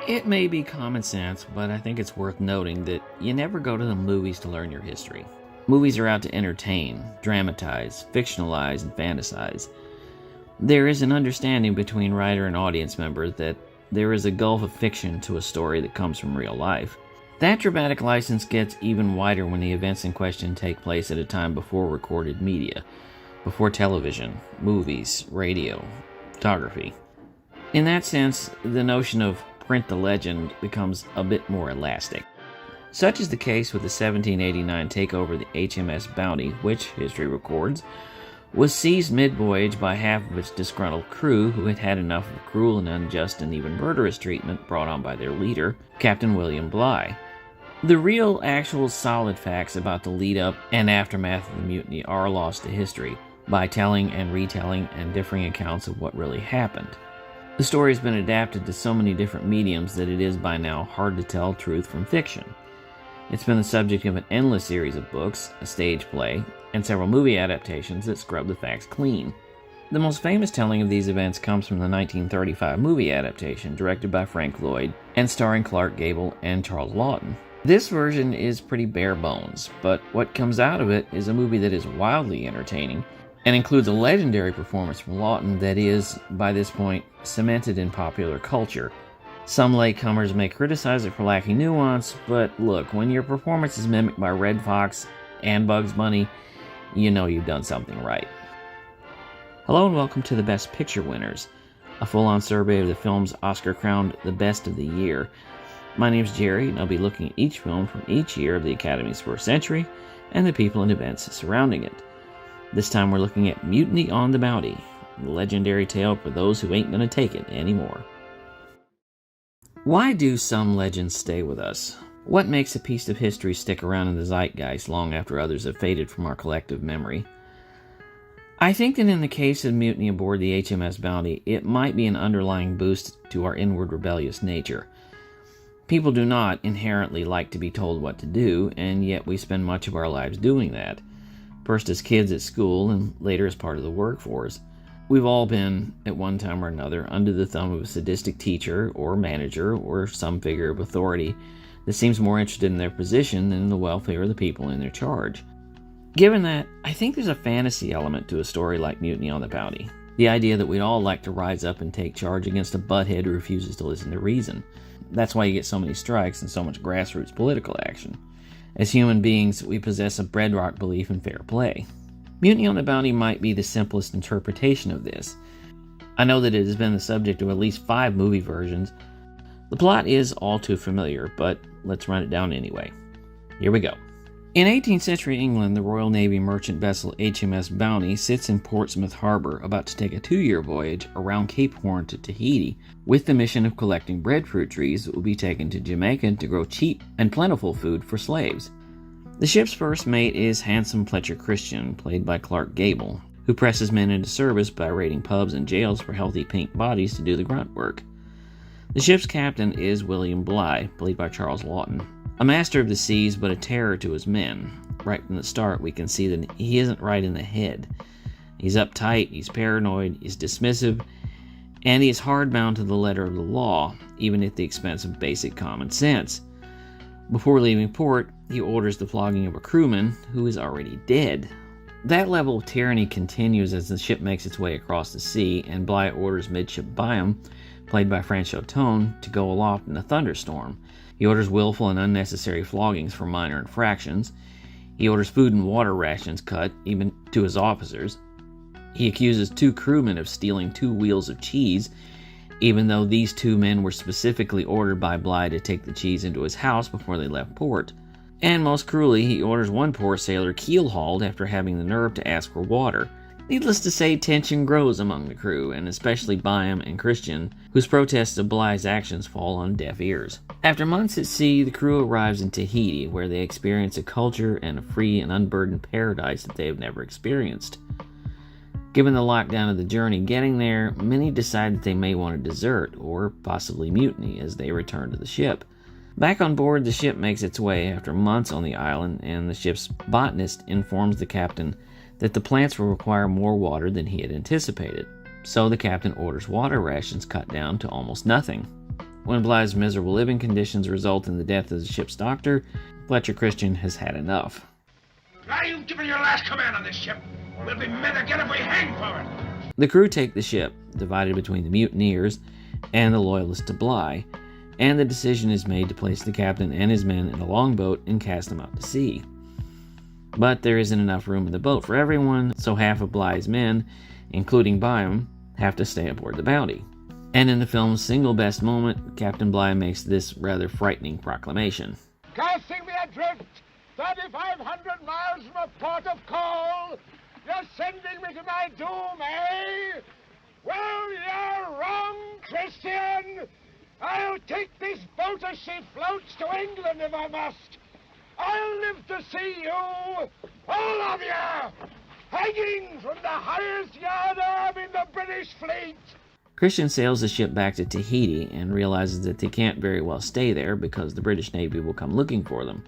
It may be common sense, but I think it's worth noting that you never go to the movies to learn your history. Movies are out to entertain, dramatize, fictionalize, and fantasize. There is an understanding between writer and audience member that there is a gulf of fiction to a story that comes from real life. That dramatic license gets even wider when the events in question take place at a time before recorded media, before television, movies, radio, photography. In that sense, the notion of print the legend becomes a bit more elastic. Such is the case with the 1789 takeover of the HMS Bounty, which, history records, was seized mid-voyage by half of its disgruntled crew who had had enough of cruel and unjust and even murderous treatment brought on by their leader, Captain William Bligh. The real, actual, solid facts about the lead-up and aftermath of the mutiny are lost to history by telling and retelling and differing accounts of what really happened. The story has been adapted to so many different mediums that it is by now hard to tell truth from fiction. It's been the subject of an endless series of books, a stage play, and several movie adaptations that scrub the facts clean. The most famous telling of these events comes from the 1935 movie adaptation directed by Frank Lloyd and starring Clark Gable and Charles Laughton. This version is pretty bare bones, but what comes out of it is a movie that is wildly entertaining and includes a legendary performance from Laughton that is, by this point, cemented in popular culture. Some latecomers may criticize it for lacking nuance, but look, when your performance is mimicked by Red Fox and Bugs Bunny, you know you've done something right. Hello and welcome to the Best Picture winners, a full-on survey of the films Oscar crowned the best of the year. My name's Jerry, and I'll be looking at each film from each year of the Academy's first century and the people and events surrounding it. This time we're looking at Mutiny on the Bounty, the legendary tale for those who ain't gonna take it anymore. Why do some legends stay with us? What makes a piece of history stick around in the zeitgeist long after others have faded from our collective memory? I think that in the case of mutiny aboard the HMS Bounty, it might be an underlying boost to our inward rebellious nature. People do not inherently like to be told what to do, and yet we spend much of our lives doing that. First as kids at school, and later as part of the workforce. We've all been, at one time or another, under the thumb of a sadistic teacher or manager or some figure of authority that seems more interested in their position than in the welfare of the people in their charge. Given that, I think there's a fantasy element to a story like Mutiny on the Bounty. The idea that we'd all like to rise up and take charge against a butthead who refuses to listen to reason. That's why you get so many strikes and so much grassroots political action. As human beings, we possess a bedrock belief in fair play. Mutiny on the Bounty might be the simplest interpretation of this. I know that it has been the subject of at least 5 movie versions. The plot is all too familiar, but let's run it down anyway. Here we go. In 18th century England, the Royal Navy merchant vessel HMS Bounty sits in Portsmouth Harbor about to take a 2-year voyage around Cape Horn to Tahiti with the mission of collecting breadfruit trees that will be taken to Jamaica to grow cheap and plentiful food for slaves. The ship's first mate is handsome Fletcher Christian, played by Clark Gable, who presses men into service by raiding pubs and jails for healthy pink bodies to do the grunt work. The ship's captain is William Bligh, played by Charles Laughton. A master of the seas, but a terror to his men. Right from the start, we can see that he isn't right in the head. He's uptight, he's paranoid, he's dismissive, and he is hardbound to the letter of the law, even at the expense of basic common sense. Before leaving port, he orders the flogging of a crewman who is already dead. That level of tyranny continues as the ship makes its way across the sea, and Bligh orders Midship Byam, played by Franchot Tone, to go aloft in a thunderstorm. He orders willful and unnecessary floggings for minor infractions. He orders food and water rations cut, even to his officers. He accuses 2 crewmen of stealing 2 wheels of cheese, even though these 2 men were specifically ordered by Bligh to take the cheese into his house before they left port. And most cruelly, he orders one poor sailor keel-hauled after having the nerve to ask for water. Needless to say, tension grows among the crew, and especially Byam and Christian, whose protests of Bligh's actions fall on deaf ears. After months at sea, the crew arrives in Tahiti, where they experience a culture and a free and unburdened paradise that they have never experienced. Given the lockdown of the journey getting there, many decide that they may want to desert, or possibly mutiny, as they return to the ship. Back on board, the ship makes its way after months on the island, and the ship's botanist informs the captain that the plants will require more water than he had anticipated. So the captain orders water rations cut down to almost nothing. When Bly's miserable living conditions result in the death of the ship's doctor, Fletcher Christian has had enough. Bly, you've given your last command on this ship. We'll be men again if we hang for it. The crew take the ship, divided between the mutineers and the loyalists to Bly, and the decision is made to place the captain and his men in a longboat and cast them out to sea. But there isn't enough room in the boat for everyone, so half of Bly's men, including Byam, have to stay aboard the Bounty. And in the film's single best moment, Captain Bly makes this rather frightening proclamation. Casting me adrift 3,500 miles from a port of call, you're sending me to my doom, eh? Well, you're wrong, Christian. I'll take this boat as she floats to England if I must. I'll live to see you, all of you, hanging from the highest yardarm in the British fleet. Christian sails the ship back to Tahiti and realizes that they can't very well stay there because the British Navy will come looking for them.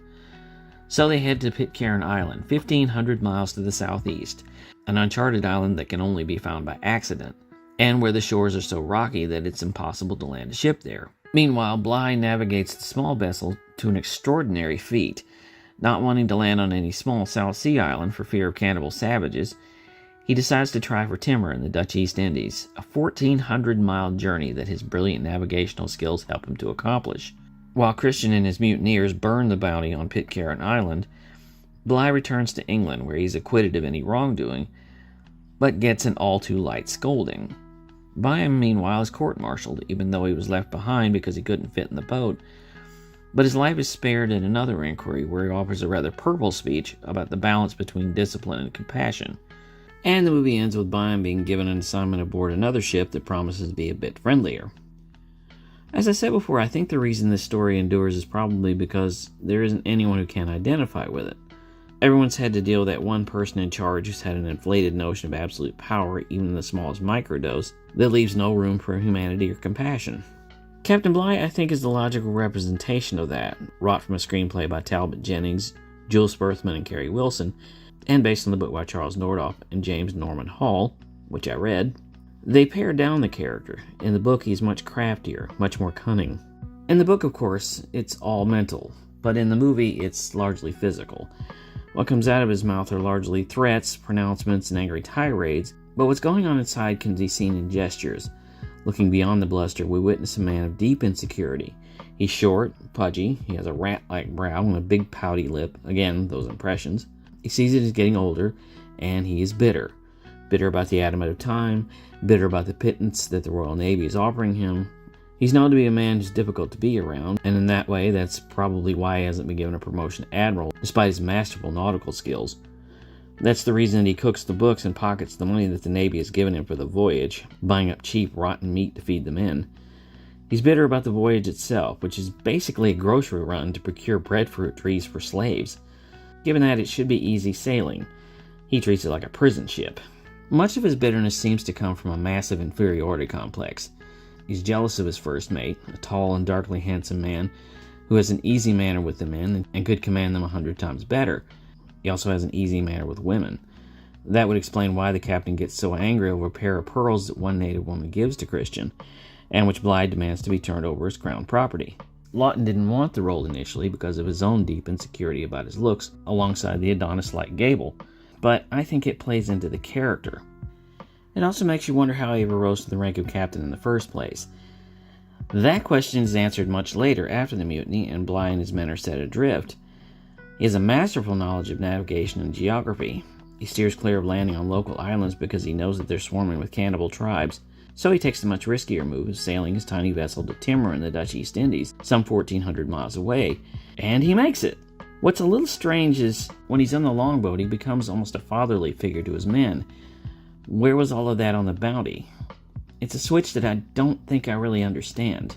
So they head to Pitcairn Island, 1,500 miles to the southeast, an uncharted island that can only be found by accident, and where the shores are so rocky that it's impossible to land a ship there. Meanwhile, Bly navigates the small vessel to an extraordinary feat. Not wanting to land on any small South Sea island for fear of cannibal savages, he decides to try for timber in the Dutch East Indies, a 1,400-mile journey that his brilliant navigational skills help him to accomplish. While Christian and his mutineers burn the Bounty on Pitcairn Island, Bly returns to England where he's acquitted of any wrongdoing, but gets an all-too-light scolding. Byam, meanwhile, is court-martialed, even though he was left behind because he couldn't fit in the boat. But his life is spared in another inquiry where he offers a rather purple speech about the balance between discipline and compassion. And the movie ends with Byam being given an assignment aboard another ship that promises to be a bit friendlier. As I said before, I think the reason this story endures is probably because there isn't anyone who can identify with it. Everyone's had to deal with that one person in charge who's had an inflated notion of absolute power, even in the smallest microdose, that leaves no room for humanity or compassion. Captain Bly, I think, is the logical representation of that, wrought from a screenplay by Talbot Jennings, Jules Sperthman, and Carrie Wilson, and based on the book by Charles Nordhoff and James Norman Hall, which I read. They pare down the character. In the book, he's much craftier, much more cunning. In the book, of course, it's all mental, but in the movie, it's largely physical. What comes out of his mouth are largely threats, pronouncements, and angry tirades, but what's going on inside can be seen in gestures. Looking beyond the bluster, we witness a man of deep insecurity. He's short, pudgy, he has a rat-like brow and a big pouty lip, again, those impressions. He sees it as getting older, and he is bitter. Bitter about the adamant of time, bitter about the pittance that the Royal Navy is offering him. He's known to be a man who's difficult to be around, and in that way, that's probably why he hasn't been given a promotion to admiral, despite his masterful nautical skills. That's the reason that he cooks the books and pockets the money that the Navy has given him for the voyage, buying up cheap, rotten meat to feed the men. He's bitter about the voyage itself, which is basically a grocery run to procure breadfruit trees for slaves. Given that it should be easy sailing, he treats it like a prison ship. Much of his bitterness seems to come from a massive inferiority complex. He's jealous of his first mate, a tall and darkly handsome man who has an easy manner with the men and could command them 100 times better. He also has an easy manner with women. That would explain why the captain gets so angry over a pair of pearls that one native woman gives to Christian, and which Bly demands to be turned over as crown property. Lawton didn't want the role initially because of his own deep insecurity about his looks, alongside the Adonis-like Gable, but I think it plays into the character. It also makes you wonder how he ever rose to the rank of captain in the first place. That question is answered much later after the mutiny, and Bly and his men are set adrift. He has a masterful knowledge of navigation and geography. He steers clear of landing on local islands because he knows that they're swarming with cannibal tribes, so he takes the much riskier move of sailing his tiny vessel to timber in the Dutch East Indies, some 1,400 miles away, and he makes it. What's a little strange is, when he's on the longboat, he becomes almost a fatherly figure to his men. Where was all of that on the Bounty? It's a switch that I don't think I really understand.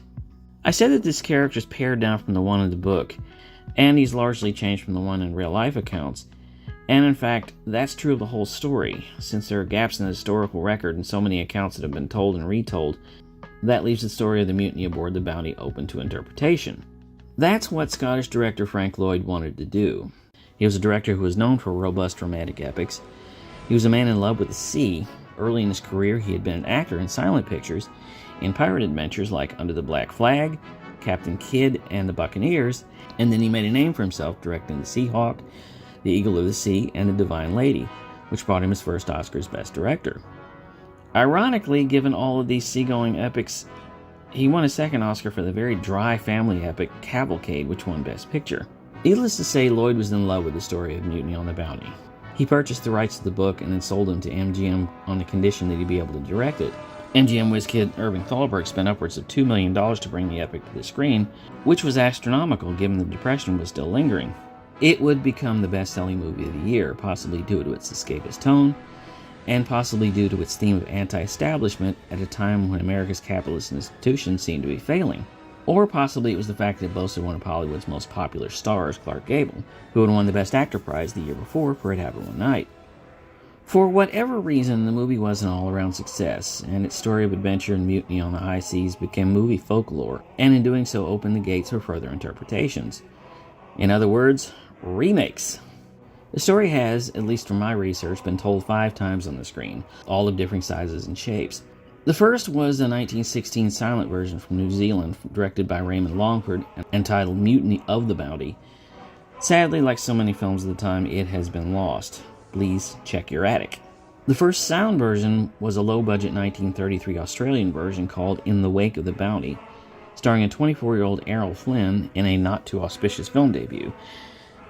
I said that this character's pared down from the one in the book, and he's largely changed from the one in real-life accounts. And in fact, that's true of the whole story, since there are gaps in the historical record and so many accounts that have been told and retold. That leaves the story of the mutiny aboard the Bounty open to interpretation. That's what Scottish director Frank Lloyd wanted to do. He was a director who was known for robust romantic epics. He was a man in love with the sea, Early in his career, he had been an actor in silent pictures, in pirate adventures like Under the Black Flag, Captain Kidd, and the Buccaneers, and then he made a name for himself directing The Seahawk, The Eagle of the Sea, and The Divine Lady, which brought him his first Oscar as Best Director. Ironically, given all of these seagoing epics, he won a second Oscar for the very dry family epic Cavalcade, which won Best Picture. Needless to say, Lloyd was in love with the story of Mutiny on the Bounty. He purchased the rights to the book and then sold them to MGM on the condition that he'd be able to direct it. MGM whiz kid Irving Thalberg spent upwards of $2 million to bring the epic to the screen, which was astronomical given the Depression was still lingering. It would become the best-selling movie of the year, possibly due to its escapist tone, and possibly due to its theme of anti-establishment at a time when America's capitalist institutions seemed to be failing. Or possibly it was the fact that it boasted one of Hollywood's most popular stars, Clark Gable, who had won the Best Actor prize the year before for It Happened One Night. For whatever reason, the movie was an all-around success, and its story of adventure and mutiny on the high seas became movie folklore, and in doing so opened the gates for further interpretations. In other words, remakes. The story has, at least from my research, been told 5 times on the screen, all of different sizes and shapes. The first was the 1916 silent version from New Zealand, directed by Raymond Longford, entitled Mutiny of the Bounty. Sadly, like so many films of the time, it has been lost. Please check your attic. The first sound version was a low-budget 1933 Australian version called In the Wake of the Bounty, starring a 24-year-old Errol Flynn in a not-too-auspicious film debut.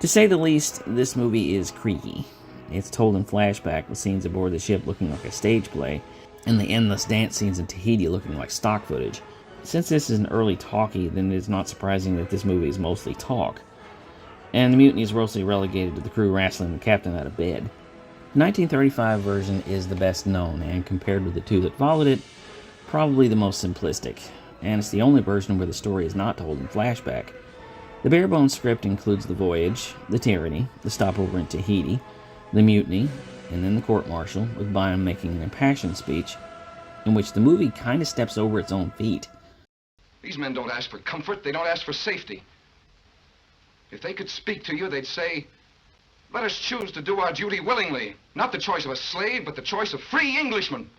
To say the least, this movie is creaky. It's told in flashback with scenes aboard the ship looking like a stage play, and the endless dance scenes in Tahiti looking like stock footage. Since this is an early talkie, then it is not surprising that this movie is mostly talk. And the mutiny is grossly relegated to the crew wrestling the captain out of bed. The 1935 version is the best known, and compared with the 2 that followed it, probably the most simplistic. And it's the only version where the story is not told in flashback. The bare-bones script includes the voyage, the tyranny, the stopover in Tahiti, the mutiny, and then the court-martial, with Byam making an impassioned speech, in which the movie kind of steps over its own feet. These men don't ask for comfort, they don't ask for safety. If they could speak to you, they'd say, let us choose to do our duty willingly. Not the choice of a slave, but the choice of free Englishmen.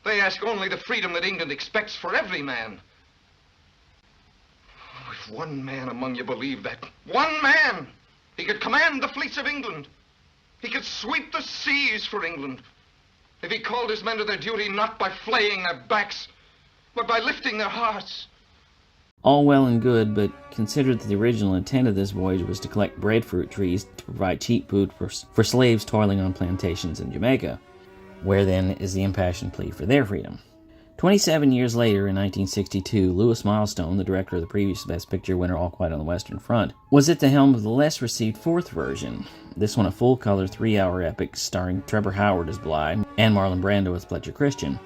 They ask only the freedom that England expects for every man. Oh, if one man among you believed that, one man, he could command the fleets of England. He could sweep the seas for England. If he called his men to their duty not by flaying their backs, but by lifting their hearts. All well and good, but consider that the original intent of this voyage was to collect breadfruit trees to provide cheap food for slaves toiling on plantations in Jamaica. Where then is the impassioned plea for their freedom? 27 years later, in 1962, Louis Milestone, the director of the previous Best Picture winner All Quiet on the Western Front, was at the helm of the less-received 4th version. This one a full-color 3-hour epic starring Trevor Howard as Bligh and Marlon Brando as Fletcher Christian.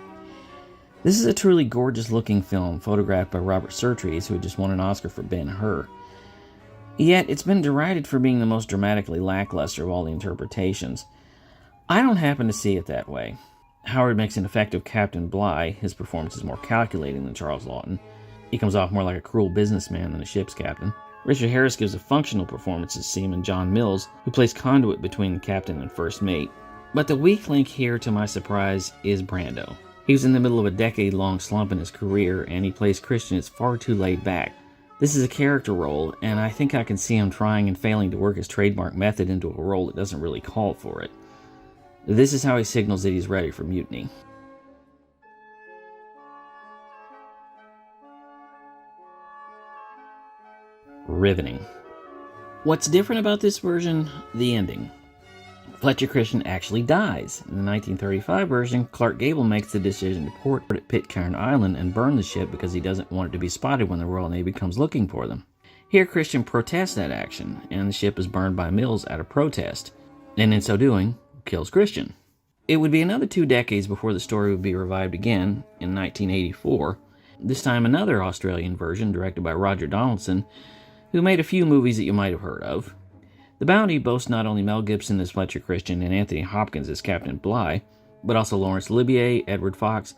This is a truly gorgeous-looking film, photographed by Robert Surtees, who had just won an Oscar for Ben-Hur. Yet, it's been derided for being the most dramatically lackluster of all the interpretations. I don't happen to see it that way. Howard makes an effective Captain Bligh. His performance is more calculating than Charles Laughton. He comes off more like a cruel businessman than a ship's captain. Richard Harris gives a functional performance as Seaman John Mills, who plays conduit between the captain and first mate. But the weak link here, to my surprise, is Brando. He was in the middle of a decade-long slump in his career, and he plays Christian as far too laid back. This is a character role, and I think I can see him trying and failing to work his trademark method into a role that doesn't really call for it. This is how he signals that he's ready for mutiny. Riveting. What's different about this version? The ending. Fletcher Christian actually dies. In the 1935 version, Clark Gable makes the decision to port at Pitcairn Island and burn the ship because he doesn't want it to be spotted when the Royal Navy comes looking for them. Here, Christian protests that action, and the ship is burned by Mills out of protest, and in so doing, kills Christian. It would be another 2 decades before the story would be revived again in 1984, this time another Australian version directed by Roger Donaldson, who made a few movies that you might have heard of. The Bounty boasts not only Mel Gibson as Fletcher Christian and Anthony Hopkins as Captain Bligh, but also Laurence Olivier, Edward Fox,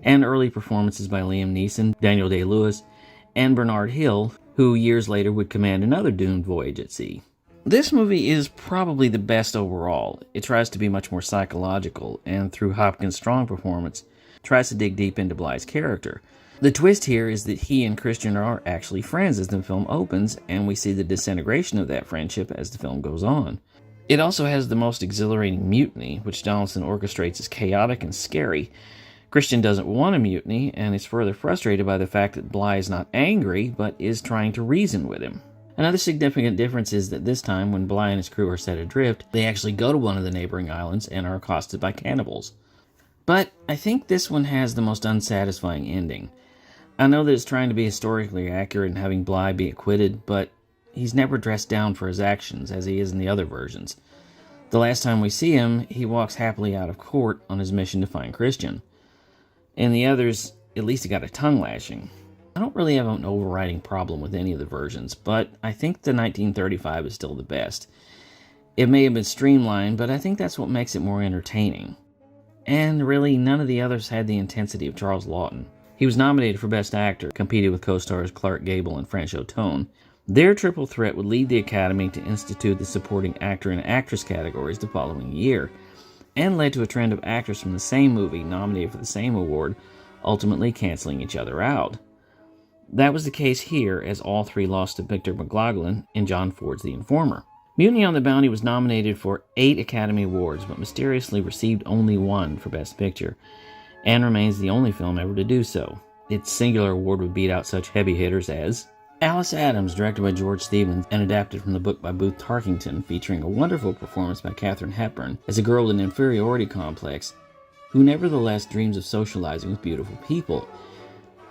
and early performances by Liam Neeson, Daniel Day-Lewis, and Bernard Hill, who years later would command another doomed voyage at sea. This movie is probably the best overall. It tries to be much more psychological, and through Hopkins' strong performance, tries to dig deep into Bly's character. The twist here is that he and Christian are actually friends as the film opens, and we see the disintegration of that friendship as the film goes on. It also has the most exhilarating mutiny, which Donaldson orchestrates as chaotic and scary. Christian doesn't want a mutiny, and is further frustrated by the fact that Bly is not angry, but is trying to reason with him. Another significant difference is that this time, when Bly and his crew are set adrift, they actually go to one of the neighboring islands and are accosted by cannibals. But I think this one has the most unsatisfying ending. I know that it's trying to be historically accurate and having Bly be acquitted, but he's never dressed down for his actions as he is in the other versions. The last time we see him, he walks happily out of court on his mission to find Christian. In the others, at least he got a tongue lashing. I don't really have an overriding problem with any of the versions, but I think the 1935 is still the best. It may have been streamlined, but I think that's what makes it more entertaining. And really, none of the others had the intensity of Charles Laughton. He was nominated for Best Actor, competed with co-stars Clark Gable and Franchot Tone. Their triple threat would lead the Academy to institute the supporting actor and actress categories the following year, and led to a trend of actors from the same movie nominated for the same award, ultimately canceling each other out. That was the case here, as all three lost to Victor McLaglen in John Ford's The Informer. Mutiny on the Bounty was nominated for 8 Academy Awards, but mysteriously received only 1 for Best Picture, and remains the only film ever to do so. Its singular award would beat out such heavy hitters as Alice Adams, directed by George Stevens and adapted from the book by Booth Tarkington, featuring a wonderful performance by Katharine Hepburn as a girl with an inferiority complex who nevertheless dreams of socializing with beautiful people.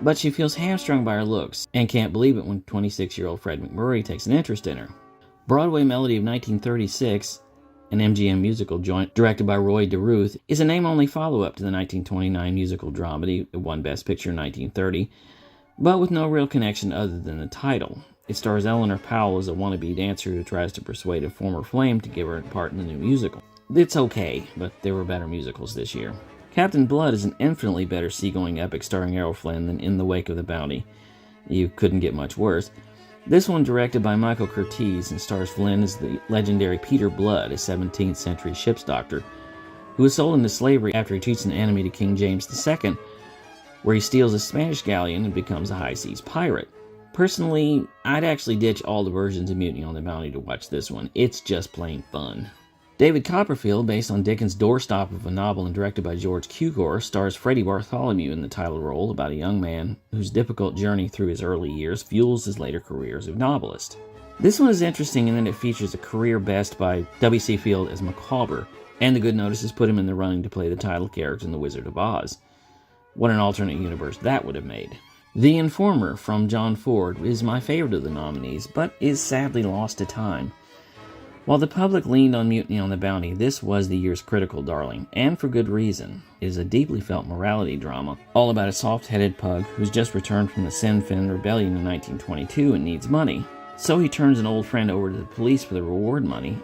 But she feels hamstrung by her looks, and can't believe it when 26-year-old Fred MacMurray takes an interest in her. Broadway Melody of 1936, an MGM musical joint directed by Roy DeRuth, is a name-only follow-up to the 1929 musical dramedy that won Best Picture in 1930, but with no real connection other than the title. It stars Eleanor Powell as a wannabe dancer who tries to persuade a former flame to give her a part in the new musical. It's okay, but there were better musicals this year. Captain Blood is an infinitely better seagoing epic starring Errol Flynn than In the Wake of the Bounty. You couldn't get much worse. This one directed by Michael Curtiz and stars Flynn as the legendary Peter Blood, a 17th century ship's doctor, who was sold into slavery after he cheats an enemy to King James II, where he steals a Spanish galleon and becomes a high seas pirate. Personally, I'd actually ditch all the versions of Mutiny on the Bounty to watch this one. It's just plain fun. David Copperfield, based on Dickens' Doorstop of a novel and directed by George Cukor, stars Freddie Bartholomew in the title role about a young man whose difficult journey through his early years fuels his later career as a novelist. This one is interesting in that it features a career best by W.C. Field as Micawber, and the Good Notices put him in the running to play the title character in The Wizard of Oz. What an alternate universe that would have made. The Informer from John Ford is my favorite of the nominees, but is sadly lost to time. While the public leaned on Mutiny on the Bounty, this was the year's critical darling, and for good reason. It is a deeply felt morality drama, all about a soft-headed pug who's just returned from the Sinn Féin rebellion in 1922 and needs money. So he turns an old friend over to the police for the reward money,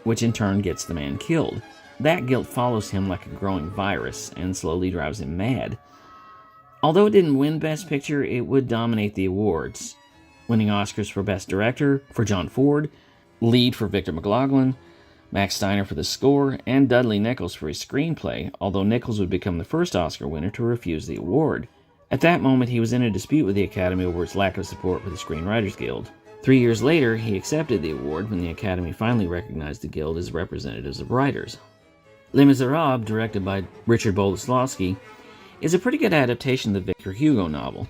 which in turn gets the man killed. That guilt follows him like a growing virus, and slowly drives him mad. Although it didn't win Best Picture, it would dominate the awards, winning Oscars for Best Director for John Ford, lead for Victor McLaglen, Max Steiner for the score, and Dudley Nichols for his screenplay, although Nichols would become the first Oscar winner to refuse the award. At that moment, he was in a dispute with the Academy over its lack of support for the Screenwriters Guild. 3 years later, he accepted the award when the Academy finally recognized the Guild as representatives of writers. Les Miserables, directed by Richard Boleslawski, is a pretty good adaptation of the Victor Hugo novel,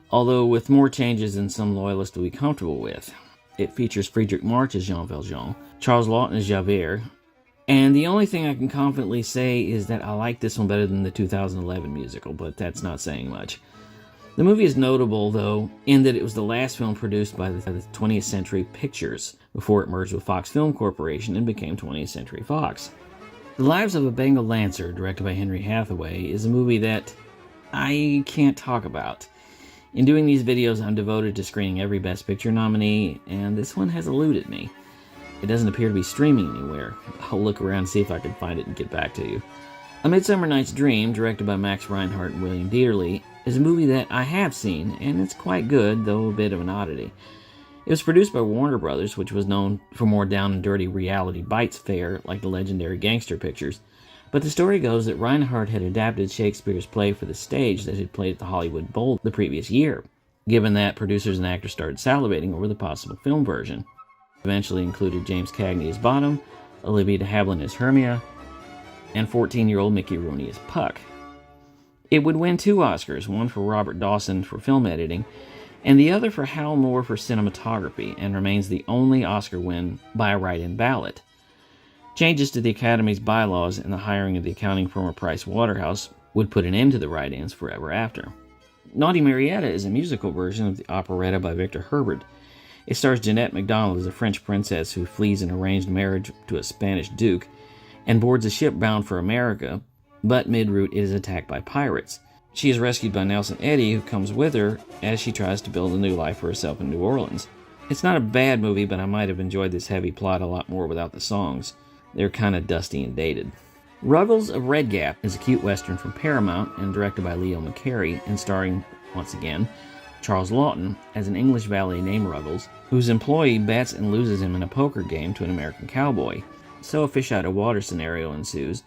although with more changes than some loyalists will be comfortable with. It features Friedrich March as Jean Valjean, Charles Laughton as Javert, and the only thing I can confidently say is that I like this one better than the 2011 musical, but that's not saying much. The movie is notable, though, in that it was the last film produced by the 20th Century Pictures, before it merged with Fox Film Corporation and became 20th Century Fox. The Lives of a Bengal Lancer, directed by Henry Hathaway, is a movie that I can't talk about. In doing these videos, I'm devoted to screening every Best Picture nominee, and this one has eluded me. It doesn't appear to be streaming anywhere. I'll look around and see if I can find it and get back to you. A Midsummer Night's Dream, directed by Max Reinhardt and William Dieterle, is a movie that I have seen, and it's quite good, though a bit of an oddity. It was produced by Warner Brothers, which was known for more down-and-dirty reality bites fare like the legendary gangster pictures. But the story goes that Reinhardt had adapted Shakespeare's play for the stage that had played at the Hollywood Bowl the previous year. Given that, producers and actors started salivating over the possible film version. Eventually included James Cagney as Bottom, Olivia de Havilland as Hermia, and 14-year-old Mickey Rooney as Puck. It would win 2 Oscars, one for Robert Dawson for film editing, and the other for Hal Moore for cinematography, and remains the only Oscar win by a write-in ballot. Changes to the Academy's bylaws and the hiring of the accounting firm of Price Waterhouse would put an end to the write-ins forever after. Naughty Marietta is a musical version of the operetta by Victor Herbert. It stars Jeanette MacDonald as a French princess who flees an arranged marriage to a Spanish duke and boards a ship bound for America, but mid-route it is attacked by pirates. She is rescued by Nelson Eddy, who comes with her as she tries to build a new life for herself in New Orleans. It's not a bad movie, but I might have enjoyed this heavy plot a lot more without the songs. They're kind of dusty and dated. Ruggles of Red Gap is a cute western from Paramount and directed by Leo McCarey and starring, once again, Charles Laughton as an English valet named Ruggles, whose employee bets and loses him in a poker game to an American cowboy. So a fish-out-of-water scenario ensues,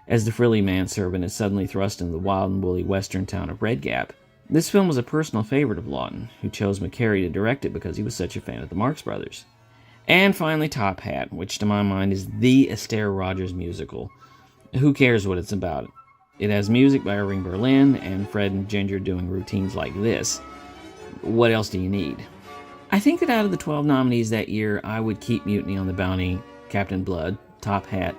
as the frilly manservant is suddenly thrust into the wild and woolly western town of Red Gap. This film was a personal favorite of Laughton, who chose McCarey to direct it because he was such a fan of the Marx Brothers. And finally, Top Hat, which to my mind is the Astaire Rogers musical. Who cares what it's about? It has music by Irving Berlin and Fred and Ginger doing routines like this. What else do you need? I think that out of the 12 nominees that year, I would keep Mutiny on the Bounty, Captain Blood, Top Hat,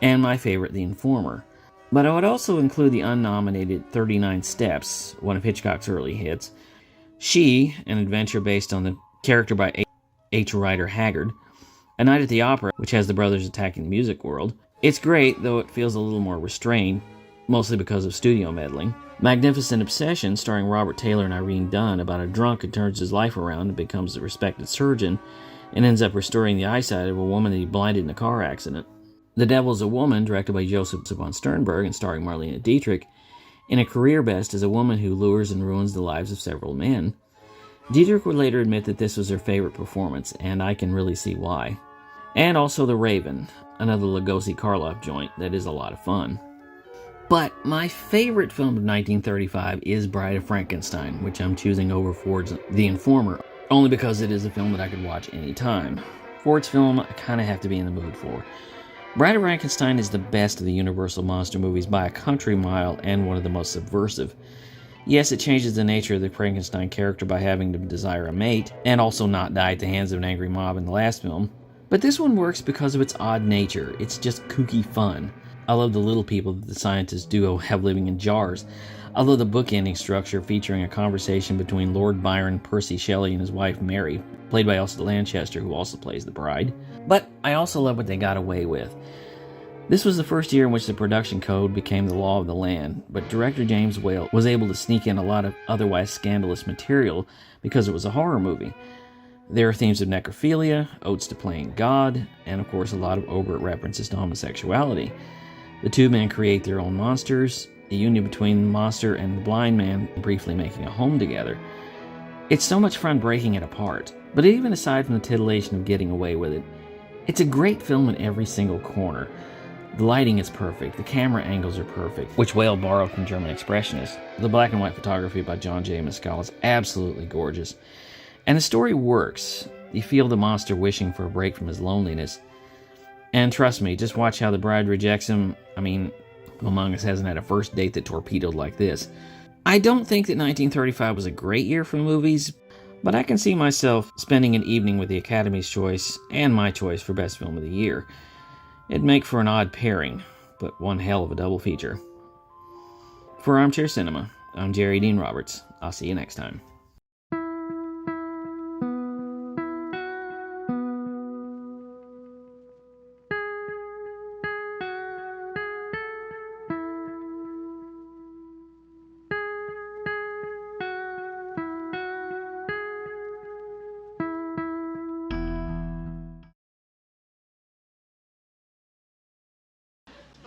and my favorite, The Informer. But I would also include the unnominated 39 Steps, one of Hitchcock's early hits, She, an adventure based on the character by H. Rider Haggard, A Night at the Opera, which has the brothers attacking the music world. It's great, though it feels a little more restrained, mostly because of studio meddling. Magnificent Obsession, starring Robert Taylor and Irene Dunne, about a drunk who turns his life around and becomes a respected surgeon, and ends up restoring the eyesight of a woman that he blinded in a car accident. The Devil's a Woman, directed by Joseph von Sternberg and starring Marlene Dietrich, in a career best as a woman who lures and ruins the lives of several men. Dietrich would later admit that this was her favorite performance, and I can really see why. And also The Raven, another Lugosi Karloff joint that is a lot of fun. But my favorite film of 1935 is Bride of Frankenstein, which I'm choosing over Ford's The Informer, only because it is a film that I could watch any time. Ford's film, I kind of have to be in the mood for. Bride of Frankenstein is the best of the Universal monster movies by a country mile and one of the most subversive. Yes, it changes the nature of the Frankenstein character by having to desire a mate, and also not die at the hands of an angry mob in the last film. But this one works because of its odd nature. It's just kooky fun. I love the little people that the scientist duo have living in jars. I love the bookending structure featuring a conversation between Lord Byron, Percy Shelley, and his wife Mary, played by Elsa Lanchester, who also plays the bride. But I also love what they got away with. This was the first year in which the production code became the law of the land, but director James Whale was able to sneak in a lot of otherwise scandalous material because it was a horror movie. There are themes of necrophilia, odes to playing God, and of course a lot of overt references to homosexuality. The two men create their own monsters, a union between the monster and the blind man briefly making a home together. It's so much fun breaking it apart, but even aside from the titillation of getting away with it, it's a great film in every single corner. The lighting is perfect, the camera angles are perfect, which Whale borrowed from German Expressionists. The black and white photography by John J. Mescal is absolutely gorgeous. And the story works. You feel the monster wishing for a break from his loneliness. And trust me, just watch how the bride rejects him. I mean, who among us hasn't had a first date that torpedoed like this? I don't think that 1935 was a great year for movies, but I can see myself spending an evening with the Academy's choice and my choice for Best Film of the Year. It'd make for an odd pairing, but one hell of a double feature. For Armchair Cinema, I'm Jerry Dean Roberts. I'll see you next time.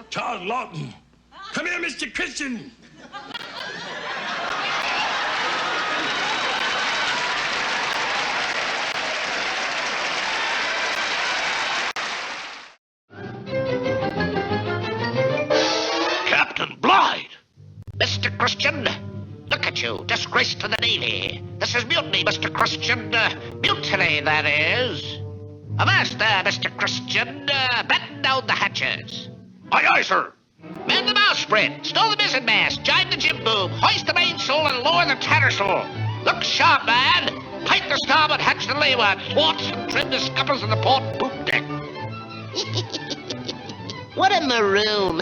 Charles Lawton. Come here, Mr. Christian. Christian. Look at you, disgrace to the Navy. This is mutiny, Mr. Christian. Mutiny, that is. Avast there, Mr. Christian. Batten down the hatches. Aye, aye, sir. Man the bowsprit, stow the mizzenmast, jibe the jib boom, hoist the mainsail and lower the tattersail. Look sharp, man. Height the starboard hatch to leeward, thwarts and trim the scuppers of the port poop deck. What a maroon.